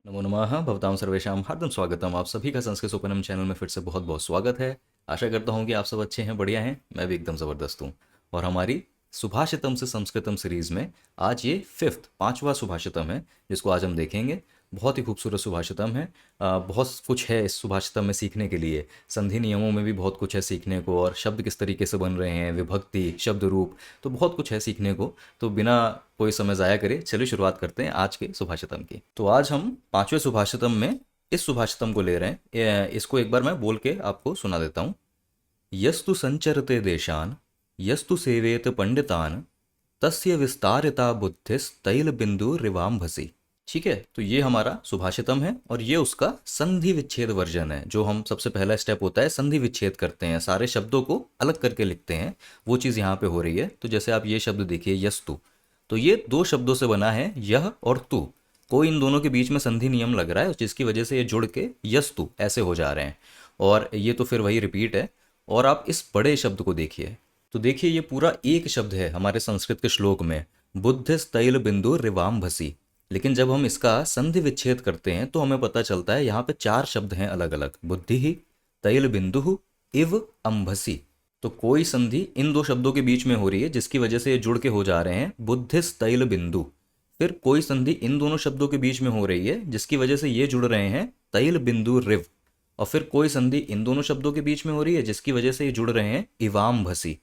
नमो नमः भवतां सर्वेषां हार्दं स्वागतम। आप सभी का संस्कृत सोपानम चैनल में फिर से बहुत बहुत स्वागत है। आशा करता हूँ कि आप सब अच्छे हैं, बढ़िया हैं। मैं भी एकदम ज़बरदस्त हूँ। और हमारी सुभाषितम से संस्कृतम सीरीज़ में आज ये फिफ्थ पांचवा सुभाषितम है जिसको आज हम देखेंगे। बहुत ही खूबसूरत सुभाषितम है। बहुत कुछ है इस सुभाषितम में सीखने के लिए। संधि नियमों में भी बहुत कुछ है सीखने को, और शब्द किस तरीके से बन रहे हैं, विभक्ति, शब्द रूप, तो बहुत कुछ है सीखने को। तो बिना कोई समय ज़ाया करे चलिए शुरुआत करते हैं आज के सुभाषितम की। तो आज हम पांचवें सुभाषितम में इस सुभाषितम को ले रहे हैं। इसको एक बार मैं बोल के आपको सुना देता हूँ। यस्तु संचरते देशान, यस्तु सेवेत पंडितान, तस्य विस्तारिता बुद्धिस्तैल बिंदु रिवाम्भसी। ठीक है, तो ये हमारा सुभाषितम है और ये उसका संधि विच्छेद वर्जन है। जो हम सबसे पहला स्टेप होता है संधि विच्छेद करते हैं, सारे शब्दों को अलग करके लिखते हैं, वो चीज़ यहाँ पे हो रही है। तो जैसे आप ये शब्द देखिए यस्तु, तो ये दो शब्दों से बना है, यह और तू। कोई इन दोनों के बीच में संधि नियम लग रहा है जिसकी वजह से ये जुड़ के यस्तु ऐसे हो जा रहे हैं। और ये तो फिर वही रिपीट है। और आप इस बड़े शब्द को देखिए, तो देखिए ये पूरा एक शब्द है हमारे संस्कृत के श्लोक में, बुद्धिस्तैल बिंदु रिवाम्भसी। लेकिन जब हम इसका संधि विच्छेद करते हैं तो हमें पता चलता है यहाँ पे चार शब्द हैं अलग अलग, बुद्धि ही, तैल बिंदु, इव अम्भसी। तो कोई संधि इन दो शब्दों के बीच में हो रही है जिसकी वजह से ये जुड़ के हो जा रहे हैं बुद्धिस तैल बिंदु। फिर कोई संधि इन दोनों शब्दों के बीच में हो रही है जिसकी वजह से ये जुड़ रहे हैं तैल बिंदु रिव। और फिर कोई संधि इन दोनों शब्दों के बीच में हो रही है जिसकी वजह से ये जुड़ रहे हैं इवाम भसी।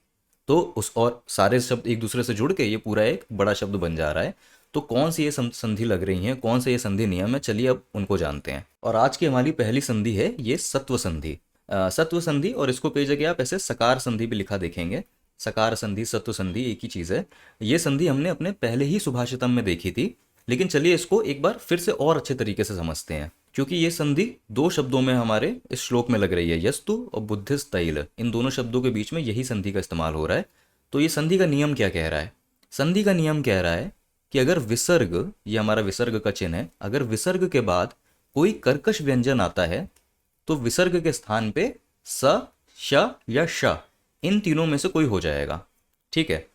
तो उस और सारे शब्द एक दूसरे से जुड़ के ये पूरा एक बड़ा शब्द बन जा रहा है। तो कौन सी ये संधि लग रही है, कौन से ये संधि नियम है, चलिए अब उनको जानते हैं। और आज की हमारी पहली संधि है ये सत्व संधि। सत्व संधि, और इसको कई जगह आप ऐसे सकार संधि भी लिखा देखेंगे। सकार संधि, सत्व संधि एक ही चीज़ है। ये संधि हमने अपने पहले ही सुभाषितम में देखी थी, लेकिन चलिए इसको एक बार फिर से और अच्छे तरीके से समझते हैं, क्योंकि ये संधि दो शब्दों में हमारे इस श्लोक में लग रही है। यस्तु और बुद्धिस्त तैल, इन दोनों शब्दों के बीच में यही संधि का इस्तेमाल हो रहा है। तो ये संधि का नियम क्या कह रहा है? संधि का नियम कह रहा है कि अगर विसर्ग, ये हमारा विसर्ग का चिन्ह है, अगर विसर्ग के बाद कोई कर्कश व्यंजन आता है तो विसर्ग के स्थान पे स, श या श, इन तीनों में से कोई हो जाएगा। ठीक है,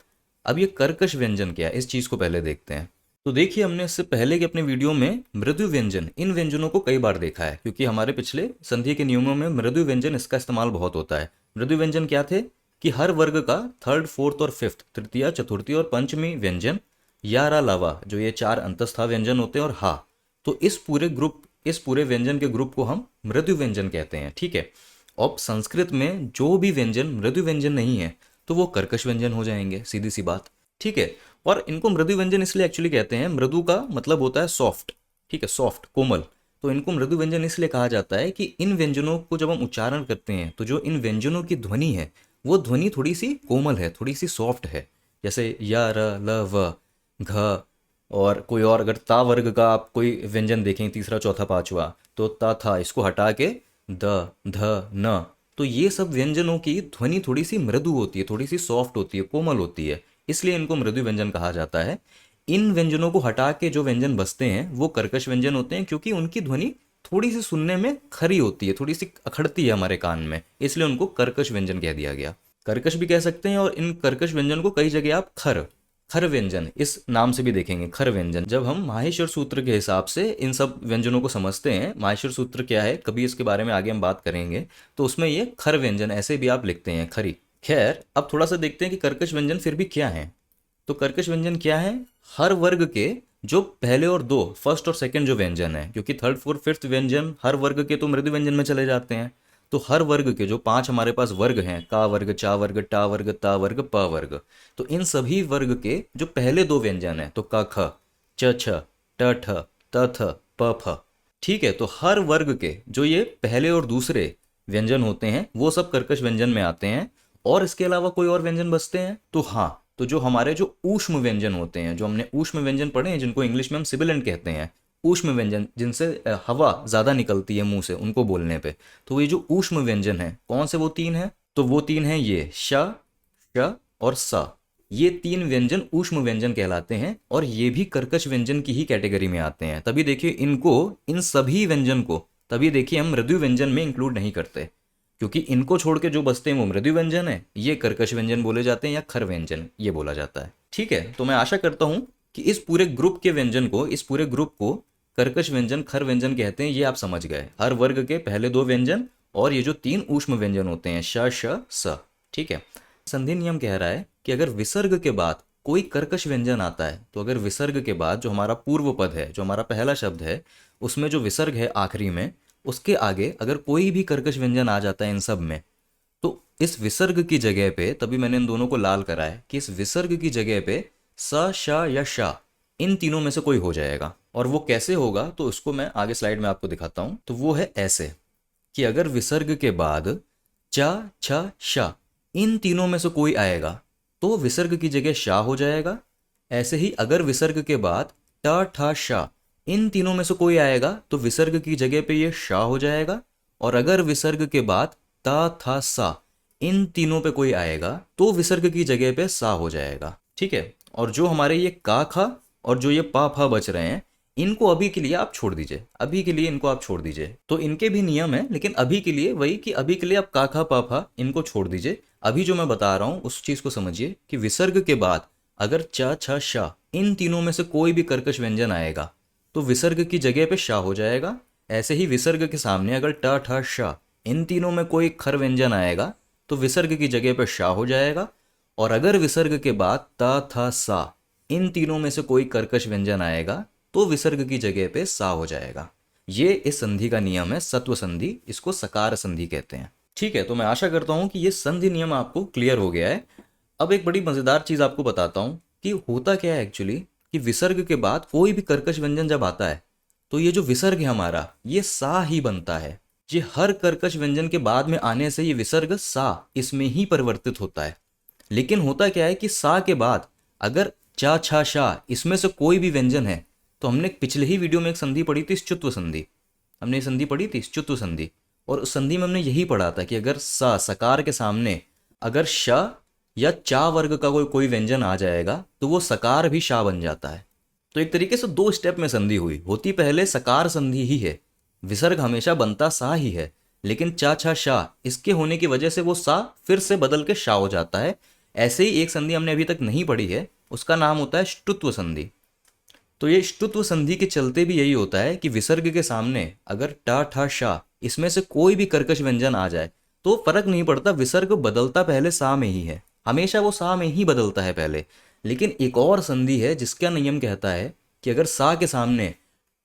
अब ये कर्कश व्यंजन क्या है, इस चीज़ को पहले देखते हैं। तो देखिए हमने इससे पहले के अपने वीडियो में मृदु व्यंजन, इन व्यंजनों को कई बार देखा है, क्योंकि हमारे पिछले संधि के नियमों में मृदु व्यंजन इसका इस्तेमाल बहुत होता है। मृदु व्यंजन क्या थे कि हर वर्ग का थर्ड, फोर्थ और फिफ्थ, तृतीय, चतुर्थी और पंचमी व्यंजन, या रा लावा, जो ये चार अंतस्था व्यंजन होते हैं, और हा, तो इस पूरे व्यंजन के ग्रुप को हम मृदु व्यंजन कहते हैं। ठीक है, अब संस्कृत में जो भी व्यंजन मृदु व्यंजन नहीं है तो वो कर्कश व्यंजन हो जाएंगे, सीधी सी बात। ठीक है, और इनको मृदु व्यंजन इसलिए एक्चुअली कहते हैं, मृदु का मतलब होता है सॉफ्ट। ठीक है, सॉफ्ट, कोमल। तो इनको मृदु व्यंजन इसलिए कहा जाता है कि इन व्यंजनों को जब हम उच्चारण करते हैं तो जो इन व्यंजनों की ध्वनि है वो ध्वनि थोड़ी सी कोमल है, थोड़ी सी सॉफ्ट है। जैसे या, र, ल, व, घ, और कोई और अगर ता वर्ग का आप कोई व्यंजन देखें, तीसरा, चौथा, पांचवा, तो ता था, इसको हटा के द, ध, न, तो ये सब व्यंजनों की ध्वनि थोड़ी सी मृदु होती है, थोड़ी सी सॉफ्ट होती है, कोमल होती है, इसलिए इनको मृदु व्यंजन कहा जाता है। इन व्यंजनों को हटा के जो व्यंजन बसते हैं वो कर्कश व्यंजन होते हैं, क्योंकि उनकी ध्वनि थोड़ी सी सुनने में खरी होती है, थोड़ी सी अखड़ती है हमारे कान में, इसलिए उनको कर्कश व्यंजन कह दिया गया। कर्कश भी कह सकते हैं, और इन कर्कश व्यंजन को कई जगह आप खर, खर व्यंजन इस नाम से भी देखेंगे, खर व्यंजन। जब हम माहेश्वर सूत्र के हिसाब से इन सब व्यंजनों को समझते हैं, माहेश्वर सूत्र क्या है, कभी इसके बारे में आगे हम बात करेंगे, तो उसमें ये खर व्यंजन ऐसे भी आप लिखते हैं, खरी। खैर, अब थोड़ा सा देखते हैं कि कर्कश व्यंजन फिर भी क्या है। तो कर्कश व्यंजन क्या है? हर वर्ग के जो पहले और दो, फर्स्ट और सेकंड जो व्यंजन है, क्योंकि थर्ड, फोर्थ, फिफ्थ व्यंजन हर वर्ग के तो मृदु व्यंजन में चले जाते हैं, तो हर वर्ग के जो पांच हमारे पास वर्ग हैं, का वर्ग, चा वर्ग, टा वर्ग, ता वर्ग, प वर्ग, तो इन सभी वर्ग के जो पहले दो व्यंजन हैं, तो क, ख, च, छ, ट, ठ, त, थ, प, फ, ठीक है, तो हर वर्ग के जो ये पहले और दूसरे व्यंजन होते हैं वो सब कर्कश व्यंजन में आते हैं। और इसके अलावा कोई और व्यंजन बचते हैं तो हाँ, तो जो हमारे जो ऊष्म व्यंजन होते हैं, जो हमने ऊष्म व्यंजन पढ़े हैं, जिनको इंग्लिश में हम सिबिलेंट कहते हैं, ऊष्म व्यंजन, जिनसे हवा ज़्यादा निकलती है मुंह से उनको बोलने पे, तो ये जो ऊष्म व्यंजन है, कौन से वो तीन हैं? तो वो तीन हैं ये श, श और स। ये तीन व्यंजन ऊष्म व्यंजन कहलाते हैं, और ये भी कर्कश व्यंजन की ही कैटेगरी में आते हैं। तभी देखिए इनको, इन सभी व्यंजन को तभी देखिए हम मृदु व्यंजन में इंक्लूड नहीं करते, क्योंकि इनको छोड़ के जो बचते हैं वो मृदु व्यंजन है, ये कर्कश व्यंजन बोले जाते हैं या खर व्यंजन ये बोला जाता है। ठीक है, तो मैं आशा करता हूं कि इस पूरे ग्रुप के व्यंजन को, इस पूरे ग्रुप को कर्कश व्यंजन, खर व्यंजन कहते हैं, ये आप समझ गए। हर वर्ग के पहले 2 व्यंजन और ये जो 3 ऊष्म व्यंजन होते हैं श, श, स। ठीक है। संधि नियम कह रहा है कि अगर विसर्ग के बाद कोई कर्कश व्यंजन आता है, तो अगर विसर्ग के बाद जो हमारा पूर्व पद है, जो हमारा पहला शब्द है, उसमें जो विसर्ग है आखिरी में, उसके आगे अगर कोई भी कर्कश व्यंजन आ जाता है इन सब में, तो इस विसर्ग की जगह पे, तभी मैंने इन दोनों को लाल करा है कि इस विसर्ग की जगह पे स, श या श इन तीनों में से कोई हो जाएगा। और वो कैसे होगा, तो उसको मैं आगे स्लाइड में आपको दिखाता हूं। तो वो है ऐसे कि अगर विसर्ग के बाद च, छ, श इन तीनों में से कोई आएगा तो विसर्ग की जगह शा हो जाएगा। ऐसे ही अगर विसर्ग के बाद ट, ठ, श इन तीनों में से कोई आएगा तो विसर्ग की जगह पे ये शा हो जाएगा। और अगर विसर्ग के बाद ता, था, सा इन तीनों पे कोई आएगा तो विसर्ग की जगह पे सा हो जाएगा। ठीक है। और जो हमारे ये का, खा और जो ये पा, फा बच रहे हैं, इनको अभी के लिए आप छोड़ दीजिए, अभी के लिए इनको आप छोड़ दीजिए। तो इनके भी नियम है, लेकिन अभी के लिए वही कि अभी के लिए आप का, खा, पा, फा इनको छोड़ दीजिए। अभी जो मैं बता रहा हूं उस चीज को समझिए कि विसर्ग के बाद अगर च, छ, श इन तीनों में से कोई भी कर्कश व्यंजन आएगा तो विसर्ग की जगह पे शा हो जाएगा। ऐसे ही विसर्ग के सामने अगर ट, ठ, श इन तीनों में कोई खर व्यंजन आएगा तो विसर्ग की जगह पे शा हो जाएगा। और अगर विसर्ग के बाद ता, था, सा इन तीनों में से कोई कर्कश व्यंजन आएगा तो विसर्ग की जगह पे सा हो जाएगा। ये इस संधि का नियम है, सत्व संधि, इसको सकार संधि कहते हैं। ठीक है। तो मैं आशा करता हूं कि ये संधि नियम आपको क्लियर हो गया है। अब एक बड़ी मजेदार चीज आपको बताता हूं कि होता क्या है एक्चुअली, कि विसर्ग के बाद कोई भी कर्कश व्यंजन जब आता है तो ये जो विसर्ग है हमारा, ये सा ही बनता है। ये हर कर्कश व्यंजन के बाद में आने से ये विसर्ग सा इसमें ही परिवर्तित होता है। लेकिन होता क्या है कि सा के बाद अगर चा, छा, शा इसमें से कोई भी व्यंजन है, तो हमने पिछले ही वीडियो में एक संधि पढ़ी थी, च्युत्व संधि। हमने संधि पढ़ी थी च्युत्व संधि, और उस संधि में हमने यही पढ़ा था कि अगर सा, सकार के सामने अगर श या चा वर्ग का कोई व्यंजन आ जाएगा तो वो सकार भी शा बन जाता है। तो एक तरीके से 2 स्टेप में संधि हुई, होती पहले सकार संधि ही है, विसर्ग हमेशा बनता सा ही है, लेकिन चा, छा, शा इसके होने की वजह से वो सा फिर से बदल के शा हो जाता है। ऐसे ही एक संधि हमने अभी तक नहीं पढ़ी है, उसका नाम होता है ष्टुत्व संधि। तो ये ष्टुत्व संधि के चलते भी यही होता है कि विसर्ग के सामने अगर टा, ठा, शा इसमें से कोई भी कर्कश व्यंजन आ जाए तो फर्क नहीं पड़ता, विसर्ग बदलता पहले सा में ही है, हमेशा वो सा में ही बदलता है पहले। लेकिन एक और संधि है जिसका नियम कहता है कि अगर सा के सामने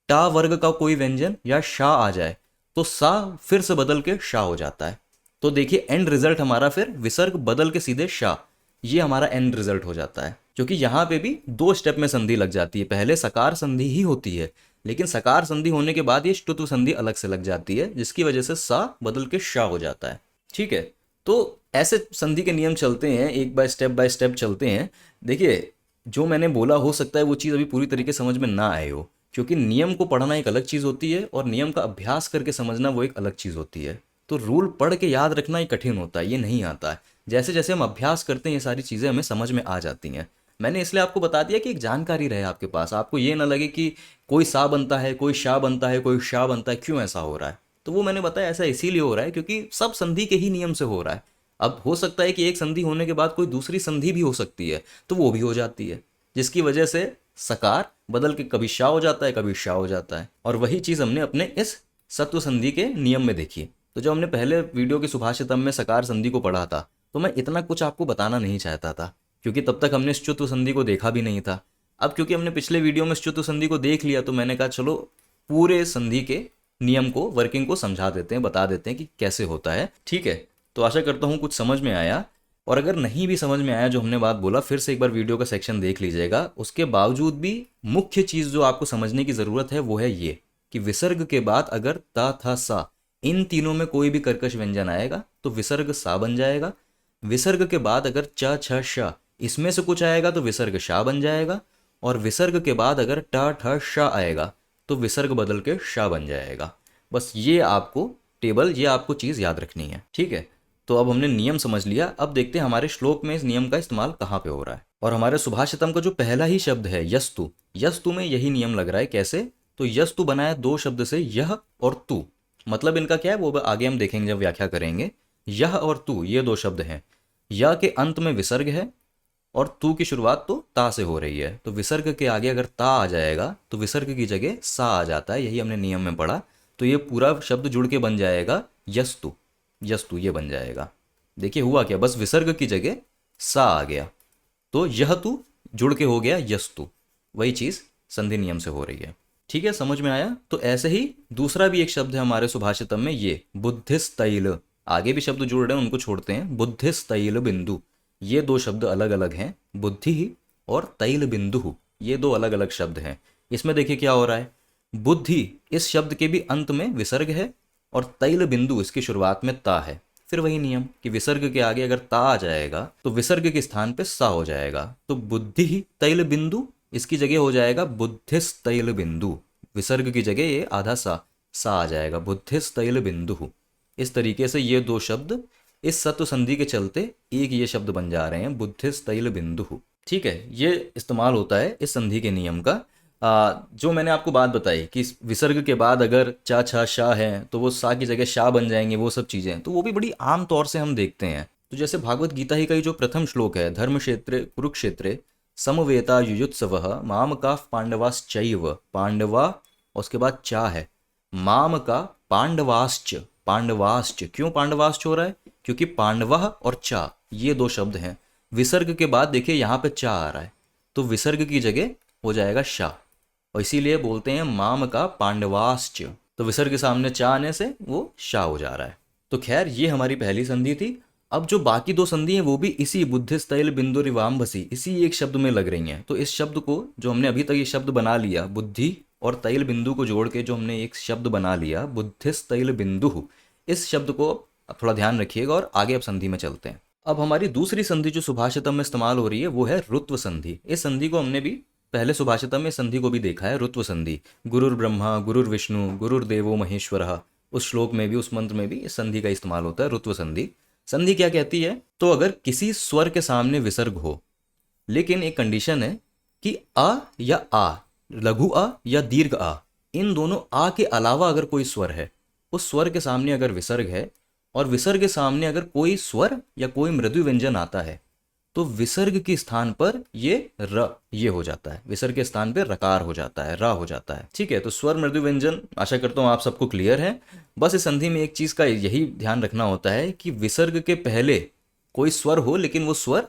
टा वर्ग का कोई व्यंजन या शा आ जाए तो सा फिर से बदल के शा हो जाता है। तो देखिए एंड रिजल्ट हमारा फिर विसर्ग बदल के सीधे शा, ये हमारा एंड रिजल्ट हो जाता है। क्योंकि यहाँ पे भी 2 स्टेप में संधि लग जाती है, पहले सकार संधि ही होती है, लेकिन सकार संधि होने के बाद ये ष्टुत्व संधि अलग से लग जाती है, जिसकी वजह से सा बदल के शा हो जाता है। ठीक है। तो ऐसे संधि के नियम चलते हैं, एक बाय स्टेप चलते हैं। देखिए जो मैंने बोला हो सकता है वो चीज़ अभी पूरी तरीके समझ में ना आए हो, क्योंकि नियम को पढ़ना एक अलग चीज़ होती है और नियम का अभ्यास करके समझना वो एक अलग चीज़ होती है। तो रूल पढ़ के याद रखना ही कठिन होता है, ये नहीं आता है। जैसे जैसे हम अभ्यास करते हैं ये सारी चीज़ें हमें समझ में आ जाती हैं। मैंने इसलिए आपको बता दिया कि एक जानकारी रहे आपके पास, आपको ये ना लगे कि कोई सा बनता है, कोई शा बनता है, कोई शा बनता है, क्यों ऐसा हो रहा है। तो वो मैंने बताया ऐसा इसीलिए हो रहा है क्योंकि सब संधि के ही नियम से हो रहा है। अब हो सकता है कि एक संधि होने के बाद कोई दूसरी संधि भी हो सकती है, तो वो भी हो जाती है, जिसकी वजह से सकार बदल के कभी शा हो जाता है, कभी शा हो जाता है। और वही चीज़ हमने अपने इस सत्व संधि के नियम में देखी। तो जब हमने पहले वीडियो के सुभाषितम में सकार संधि को पढ़ा था तो मैं इतना कुछ आपको बताना नहीं चाहता था, क्योंकि तब तक हमने च्युत्व संधि को देखा भी नहीं था। अब क्योंकि हमने पिछले वीडियो में च्युत्व संधि को देख लिया तो मैंने कहा चलो पूरे संधि के नियम को, वर्किंग को समझा देते हैं, बता देते हैं कि कैसे होता है। ठीक है। तो आशा करता हूँ कुछ समझ में आया, और अगर नहीं भी समझ में आया जो हमने बात बोला, फिर से एक बार वीडियो का सेक्शन देख लीजिएगा। उसके बावजूद भी मुख्य चीज़ जो आपको समझने की ज़रूरत है वो है ये कि विसर्ग के बाद अगर ता, था, सा इन तीनों में कोई भी कर्कश व्यंजन आएगा तो विसर्ग सा बन जाएगा। विसर्ग के बाद अगर च, छ, श इसमें से कुछ आएगा तो विसर्ग शा बन जाएगा। और विसर्ग के बाद अगर ट, ठ, श आएगा तो विसर्ग बदल के शा बन जाएगा। बस ये आपको टेबल, ये आपको चीज़ याद रखनी है। ठीक है। तो अब हमने नियम समझ लिया, अब देखते हैं हमारे श्लोक में इस नियम का इस्तेमाल कहाँ पे हो रहा है। और हमारे सुभाषितम का जो पहला ही शब्द है यस्तु, यस्तु में यही नियम लग रहा है। कैसे? तो यस्तु बना है 2 शब्द से, यह और तू। मतलब इनका क्या है वो आगे हम देखेंगे जब व्याख्या करेंगे। यह और तू ये 2 शब्द हैं। य के अंत में विसर्ग है और तू की शुरुआत तो ता से हो रही है, तो विसर्ग के आगे अगर ता आ जाएगा तो विसर्ग की जगह सा आ जाता है, यही हमने नियम में पढ़ा। तो ये पूरा शब्द जुड़ के बन जाएगा यस्तु। यस्तु ये बन जाएगा। देखिए हुआ क्या, बस विसर्ग की जगह सा आ गया, तो यह तू जुड़ के हो गया यस्तु। वही चीज संधि नियम से हो रही है। ठीक है, समझ में आया। तो ऐसे ही दूसरा भी एक शब्द है हमारे सुभाषितम में, ये बुद्धिस्तैल। आगे भी शब्द जुड़ रहे हैं, उनको छोड़ते हैं। बुद्धिस्तैल बिंदु, ये दो शब्द अलग अलग हैं। बुद्धि और तैल बिंदु, ये दो अलग अलग शब्द हैं। इसमें देखिए क्या हो रहा है, बुद्धि इस शब्द के भी अंत में विसर्ग है और तैल बिंदु इसकी शुरुआत में ता है। फिर वही नियम कि विसर्ग के आगे अगर ता आ जाएगा तो विसर्ग के स्थान पे सा हो जाएगा। तो बुद्धि ही तैल बिंदु, इसकी जगह हो जाएगा बुद्धिस तैल बिंदु। विसर्ग की जगह ये आधा सा आ जाएगा, बुद्धिस तैल बिंदु। इस तरीके से ये दो शब्द इस सत्व संधि के चलते एक ये शब्द बन जा रहे हैं, बुद्धिस तैल बिंदु। ठीक है, ये इस्तेमाल होता है इस संधि के नियम का। जो मैंने आपको बात बताई कि विसर्ग के बाद अगर चा छा शाह है तो वो सा की जगह शाह बन जाएंगे, वो सब चीज़ें तो वो भी बड़ी आम तौर से हम देखते हैं। तो जैसे भागवत गीता ही का ही जो प्रथम श्लोक है, धर्म क्षेत्रे कुरुक्षेत्रे समवेता युयुत्सव माम का पांडवाश्चैव, पांडवा और उसके बाद चा है, माम का पांडवाश्च। पांडवाश्च क्यों पांडवाश्च हो रहा है, क्योंकि पांडवा और चा ये दो शब्द हैं। विसर्ग के बाद देखिए यहाँ पे चा आ रहा है, तो विसर्ग की जगह हो जाएगा शाह, और इसीलिए बोलते हैं माम का पांडवाश्च। तो विसर्ग के सामने चा आने से वो शाह हो जा रहा है। तो खैर ये हमारी पहली संधि थी। अब जो बाकी दो संधि हैं वो भी इसी बुद्धिस्तैल बिंदु रिवाम्भसी इसी एक शब्द में लग रही हैं। तो इस शब्द को जो हमने अभी तक ये शब्द बना लिया, बुद्धि और तैल बिंदु को जोड़ के जो हमने एक शब्द बना लिया बुद्धिस्तैल बिंदु, इस शब्द को थोड़ा ध्यान रखिएगा और आगे अब संधि में चलते हैं। अब हमारी दूसरी संधि जो सुभाषितम में इस्तेमाल हो रही है वो है रुत्व संधि। इस संधि को हमने भी पहले सुभाषितम में संधि को भी देखा है, रुत्व संधि। गुरुर ब्रह्मा गुरुर विष्णु गुरुर्देवो महेश्वरः, उस श्लोक में भी उस मंत्र में भी इस संधि का इस्तेमाल होता है, रुत्व संधि। संधि क्या कहती है, तो अगर किसी स्वर के सामने विसर्ग हो, लेकिन एक कंडीशन है कि अ या आ, लघु अ या दीर्घ आ, इन दोनों आ के अलावा अगर कोई स्वर है, उस स्वर के सामने अगर विसर्ग है और विसर्ग के सामने अगर कोई स्वर या कोई मृदु व्यंजन आता है, तो विसर्ग के स्थान पर ये र ये हो जाता है, विसर्ग के स्थान पर रकार हो जाता है, रा हो जाता है। ठीक है, तो स्वर मृदु व्यंजन आशा करता हूँ आप सबको क्लियर है। बस इस संधि में एक चीज का यही ध्यान रखना होता है कि विसर्ग के पहले कोई स्वर हो, लेकिन वो स्वर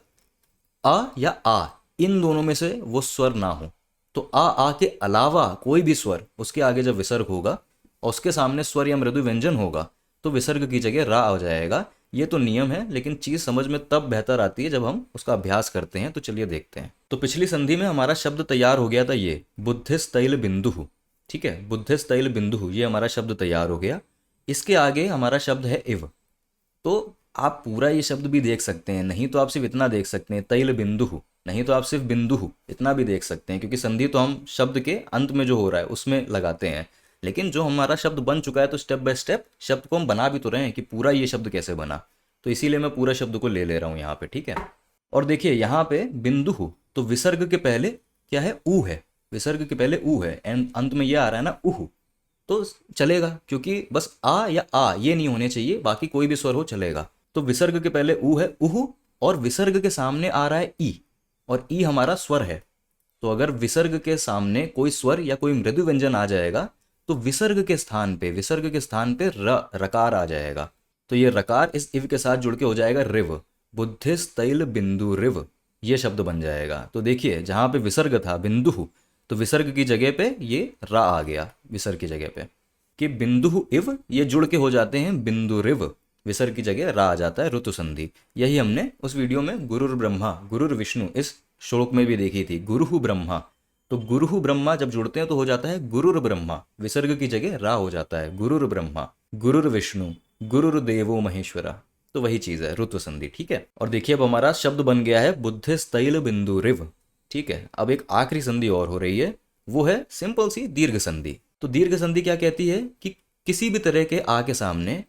आ या आ इन दोनों में से वो स्वर ना हो। तो आ के अलावा कोई भी स्वर उसके आगे जब विसर्ग होगा और उसके सामने स्वर या मृदु व्यंजन होगा तो विसर्ग की जगह रा आ जाएगा। ये तो नियम है, लेकिन चीज समझ में तब बेहतर आती है जब हम उसका अभ्यास करते हैं। तो चलिए देखते हैं। तो पिछली संधि में हमारा शब्द तैयार हो गया था, ये बुद्धिस्तैल बिंदु। ठीक है, बुद्धिस्तैल बिंदु ये हमारा शब्द तैयार हो गया। इसके आगे हमारा शब्द है इव। तो आप पूरा ये शब्द भी देख सकते हैं, नहीं तो आप सिर्फ इतना देख सकते हैं तैल बिंदु, नहीं तो आप सिर्फ बिंदु इतना भी देख सकते हैं, क्योंकि संधि तो हम शब्द के अंत में जो हो रहा है उसमें लगाते हैं। लेकिन जो हमारा शब्द बन चुका है तो स्टेप बाय स्टेप शब्द को हम बना भी तो रहे हैं कि पूरा ये शब्द कैसे बना। तो इसीलिए मैं पूरा शब्द को ले रहा हूँ यहाँ पे। ठीक है, और देखिए यहाँ पे बिंदु, तो विसर्ग के पहले क्या है, ऊ है। विसर्ग के पहले ऊ है एंड अंत में ये आ रहा है ना उहु, तो चलेगा, क्योंकि बस आ या आ ये नहीं होने चाहिए, बाकी कोई भी स्वर हो चलेगा। तो विसर्ग के पहले ऊ है उहु, और विसर्ग के सामने आ रहा है ई, और ई हमारा स्वर है। तो अगर विसर्ग के सामने कोई स्वर या कोई मृदु व्यंजन आ जाएगा तो विसर्ग के स्थान पे रकार आ जाएगा। तो ये रकार इस इव के साथ जुड़ के हो जाएगा रिव, बुद्धिस्तैल बिंदु रिव, ये शब्द बन जाएगा। तो देखिए जहां पे विसर्ग था बिंदु, तो विसर्ग की जगह पे ये रा आ गया विसर्ग की जगह पे, कि बिंदु इव ये जुड़ के हो जाते हैं बिंदु रिव, विसर्ग की जगह रा आ जाता है, ऋतु संधि। यही हमने उस वीडियो में गुरुर ब्रह्मा गुरुर विष्णु इस श्लोक में भी देखी थी, गुरुहु ब्रह्मा। तो गुरुहु ब्रह्मा जब जुड़ते हैं तो हो जाता है गुरुर ब्रह्मा, विसर्ग की जगह रा हो जाता है, गुरुर ब्रह्मा गुरुर विष्णु गुरुर्देवो महेश्वरा। तो वही चीज है ऋतु संधि। ठीक है, और देखिए अब हमारा शब्द बन गया है बुद्धिस्तैल बिंदु रिव। ठीक है, अब एक आखिरी संधि और हो रही है, वो है सिंपल सी दीर्घ संधि। तो दीर्घ संधि क्या कहती है कि किसी भी तरह के आ के सामने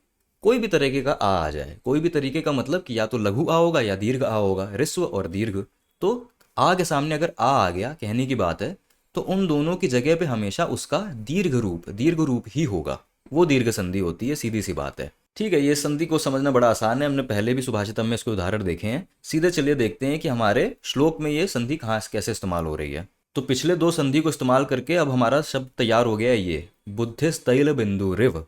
कोई भी तरीके का आ जाए, कोई भी तरीके का मतलब कि या तो लघु आ होगा या दीर्घ आ होगा, ह्रस्व और दीर्घ। तो आ के सामने अगर आ गया, कहने की बात है, तो उन दोनों की जगह पे हमेशा उसका दीर्घ रूप ही होगा, वो दीर्घ संधि होती है, सीधी सी बात है। ठीक है, ये संधि को समझना बड़ा आसान है, हमने पहले भी सुभाषितम में इसके उदाहरण देखे हैं। सीधे चलिए देखते हैं कि हमारे श्लोक में ये संधि कहाँ कैसे इस्तेमाल हो रही है। तो पिछले दो संधि को इस्तेमाल करके अब हमारा शब्द तैयार हो गया है, ये बुद्धिस्तैल बिंदु रिव।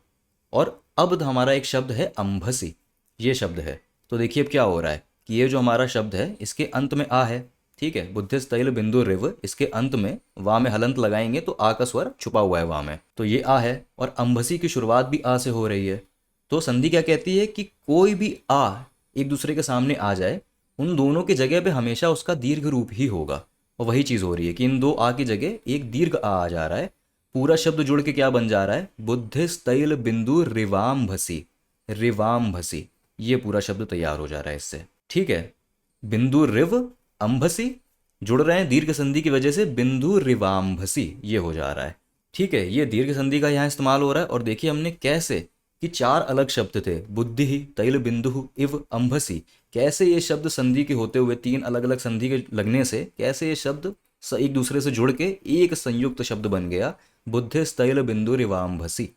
और अब हमारा एक शब्द है अम्भसी, ये शब्द है। तो देखिए अब क्या हो रहा है कि ये जो हमारा शब्द है इसके अंत में आ है, ठीक है, बुद्धिस्तैल बिंदु रिव, इसके अंत में वा में हलंत लगाएंगे तो आ का स्वर छुपा हुआ है वा में, तो ये आ है। और अम्भसी की शुरुआत भी आ से हो रही है। तो संधि क्या कहती है कि कोई भी आ एक दूसरे के सामने आ जाए, उन दोनों की जगह पे हमेशा उसका दीर्घ रूप ही होगा। और वही चीज़ हो रही है कि इन दो आ की जगह एक दीर्घ आ जा रहा है। पूरा शब्द जुड़ के क्या बन जा रहा है, बुद्धिस्तैल बिंदु रिवाम्भसी, रिवाम्भसी, ये पूरा शब्द तैयार हो जा रहा है इससे। ठीक है, बिंदु रिव अम्भसी जुड़ रहे हैं दीर्घ संधि की वजह से, बिंदु रिवाम्भसी ये हो जा रहा है। ठीक है, ये दीर्घ संधि का यहाँ इस्तेमाल हो रहा है। और देखिए हमने कैसे कि चार अलग शब्द थे, बुद्धि तैल बिंदु इव अम्भसी, कैसे ये शब्द संधि के होते हुए तीन अलग अलग संधि के लगने से कैसे ये शब्द एक दूसरे से जुड़ के एक संयुक्त शब्द बन गया, बुद्धिस्तैल बिंदु रिवाम्भसी,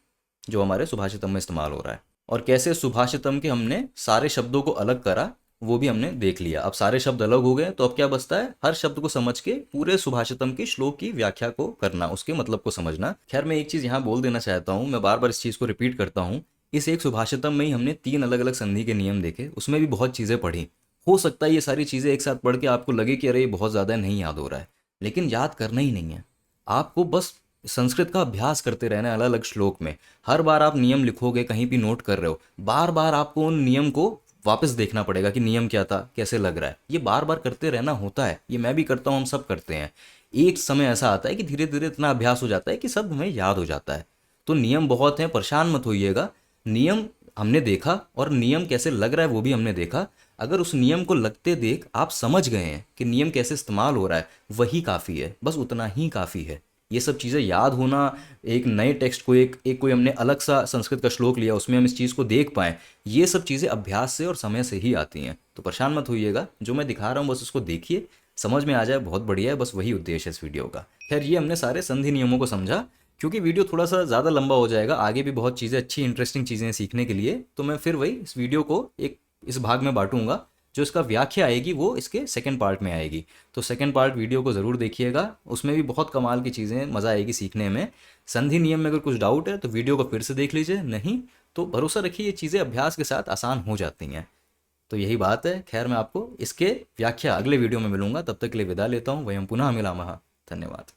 जो हमारे सुभाषितम में इस्तेमाल हो रहा है। और कैसे सुभाषितम के हमने सारे शब्दों को अलग करा वो भी हमने देख लिया। अब सारे शब्द अलग हो गए तो अब क्या बचता है, हर शब्द को समझ के पूरे सुभाषितम के श्लोक की व्याख्या को करना, उसके मतलब को समझना। खैर मैं एक चीज़ यहाँ बोल देना चाहता हूँ, मैं बार बार इस चीज़ को रिपीट करता हूँ, इस एक सुभाषितम में ही हमने तीन अलग अलग संधि के नियम देखे, उसमें भी बहुत चीज़ें पढ़ी। हो सकता है ये सारी चीज़ें एक साथ पढ़ के आपको लगे कि अरे ये बहुत ज़्यादा नहीं याद हो रहा है, लेकिन याद करना ही नहीं है आपको, बस संस्कृत का अभ्यास करते रहना है अलग अलग श्लोक में। हर बार आप नियम लिखोगे, कहीं भी नोट कर रहे हो, बार बार आपको उन नियम को वापस देखना पड़ेगा कि नियम क्या था, कैसे लग रहा है। ये बार बार करते रहना होता है, ये मैं भी करता हूँ, हम सब करते हैं। एक समय ऐसा आता है कि धीरे धीरे इतना अभ्यास हो जाता है कि सब हमें याद हो जाता है। तो नियम बहुत हैं, परेशान मत होइएगा। नियम हमने देखा और नियम कैसे लग रहा है वो भी हमने देखा। अगर उस नियम को लगते देख आप समझ गए हैं कि नियम कैसे इस्तेमाल हो रहा है, वही काफ़ी है, बस उतना ही काफ़ी है। ये सब चीज़ें याद होना, एक नए टेक्स्ट को एक कोई हमने अलग सा संस्कृत का श्लोक लिया उसमें हम इस चीज़ को देख पाएँ, ये सब चीज़ें अभ्यास से और समय से ही आती हैं। तो परेशान मत होइएगा, जो मैं दिखा रहा हूँ बस उसको देखिए, समझ में आ जाए बहुत बढ़िया है, बस वही उद्देश्य है इस वीडियो का। खैर ये हमने सारे संधि नियमों को समझा। क्योंकि वीडियो थोड़ा सा ज़्यादा लंबा हो जाएगा, आगे भी बहुत चीज़ें अच्छी इंटरेस्टिंग चीज़ें सीखने के लिए, तो मैं फिर वही इस वीडियो को एक इस भाग में बांटूंगा। जो इसका व्याख्या आएगी वो इसके सेकंड पार्ट में आएगी, तो सेकंड पार्ट वीडियो को ज़रूर देखिएगा, उसमें भी बहुत कमाल की चीज़ें, मज़ा आएगी सीखने में। संधि नियम में अगर कुछ डाउट है तो वीडियो को फिर से देख लीजिए, नहीं तो भरोसा रखिए ये चीज़ें अभ्यास के साथ आसान हो जाती हैं। तो यही बात है। खैर मैं आपको इसके व्याख्या अगले वीडियो में मिलूंगा, तब तक के लिए विदा लेता हूँ। वयम पुनः मिलामः। धन्यवाद।